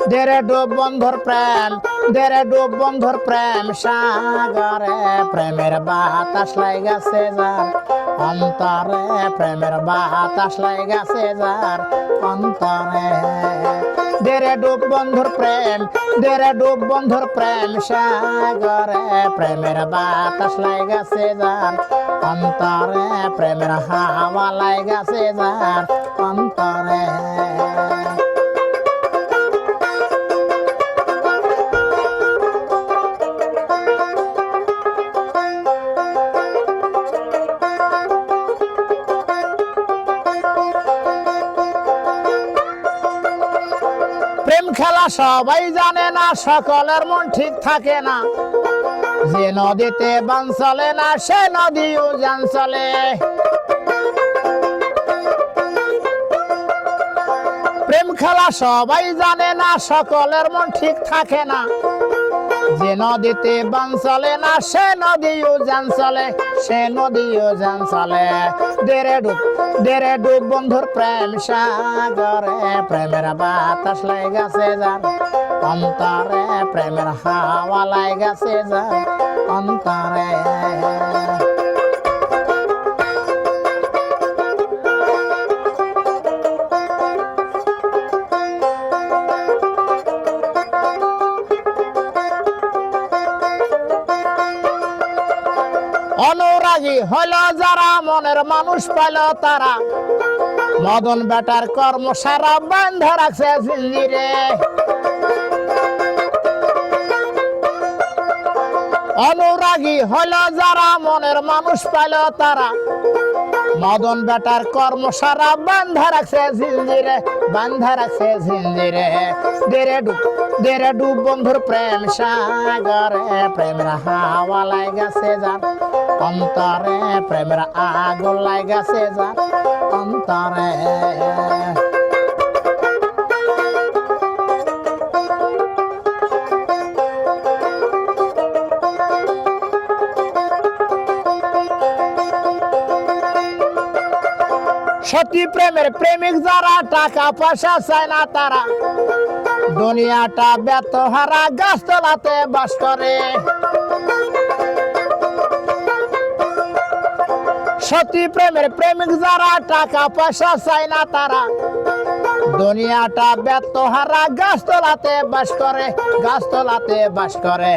দেরে ডুব বন্ধুর প্রেম, দেরে ডুব বন্ধুর প্রেম সাগরে, প্রেমের বাতাস লাইগাছে যার অন্তরে, প্রেমের বাতাস লাইগাছে যার অন্তরে। দেরে ডুব বন্ধুর প্রেম, দেরে ডুব বন্ধুর প্রেম সাগরে, প্রেমের বাতাস লাইগাছে যার অন্তরে, প্রেমের হাওয়া লাইগাছে যার অন্তরে। প্রেম খেলা সবাই জানে না, সকলের মন ঠিক থাকে না, যে নদীতে বান চলে না সে নদীও জান চলে। প্রেম খেলা সবাই জানে না, সকলের মন ঠিক থাকে না, যে নদীতে বান চলে না সে নদীও জান চলে, সে নদীও জান চলে। দেরে ডুব বন্ধুর প্রেম সাগরে, প্রেমের বাতাস লাইগাছে যার অন্তরে, প্রেমের হাওয়া লাইগাছে যার অন্তরে। অনুরাগী হলো যারা, মনের মানুষ পাইল তারা, মদন বেটার কর্ম সারা বান্ধা রাখছে জিঞ্জিরে। অনুরাগী হলো যারা, মনের মানুষ পাইল তারা, মদন বেটার কর্ম সারা বান্ধা রাখছে জিঞ্জিরে, বান্ধা রাখছে জিঞ্জিরে। দেরে ডুব বন্ধুর প্রেম সাগরে, প্রেমের হাওয়া লাইগাছে যার অন্তরে, প্রেমের আগুন লাইগাছে যার অন্তরে। সত্যি প্রেমের প্রেমিক যারা, টাকা পয়সা চায় না তারা, দুনিয়াটা বেতহারা গাছতলাতে বাস করে। সত্যি প্রেমের প্রেমিক যারা, টাকা পয়সা চায় না তারা, দুনিয়াটা বেতহারা গাছতলাতে বাস করে, গাছতলাতে বাস করে।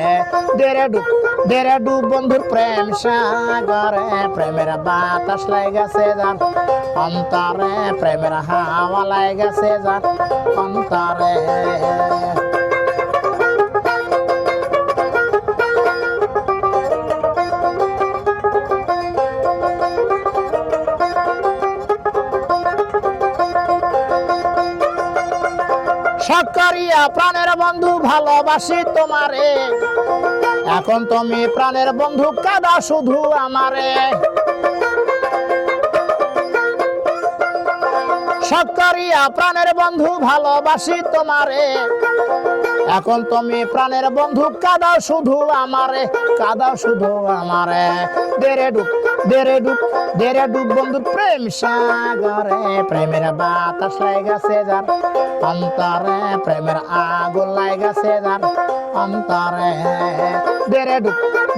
দেরে ডুব বন্ধুর প্রেম সাগরে, প্রেমের বাতাস লাইগাছে যার অন্তরে, প্রেমের হাওয়া লাইগাছে যার অন্তরে। সকরিয়া প্রাণের বন্ধু ভালোবাসি তোমারে, এখন তুমি প্রাণের বন্ধু কাঁদা শুধু আমারে। সকরিয়া প্রাণের বন্ধু ভালোবাসি তোমারে, এখন তুমি প্রাণের বন্ধু কাঁদাও শুধু আমারে, কাঁদাও শুধু আমারে। দেরে ডুব বন্ধুর প্রেম সাগরে, প্রেমের বাতাস লাইগাছে যার অন্তরে, প্রেমের আগুন লাইগাছে যার অন্তরে।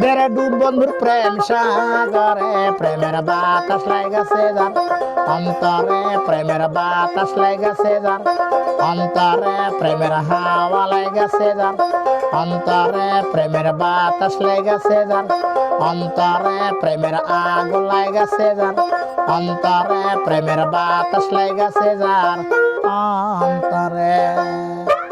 দেরে ডুব বন্ধুর প্রেম সাগরে, প্রেমের বাতাস লাইগাছে যার অন্তরে, প্রেমের বাতাস লাইগাছে যার অন্তরে, প্রেমের হাওয়া লাইগাছে যার অন্তরে, প্রেমের বাতাস লাইগাছে যার অন্তরে, প্রেমের আগুন লাইগাছে যার অন্তরে, প্রেমের বাতাস লাইগাছে যার অন্তরে।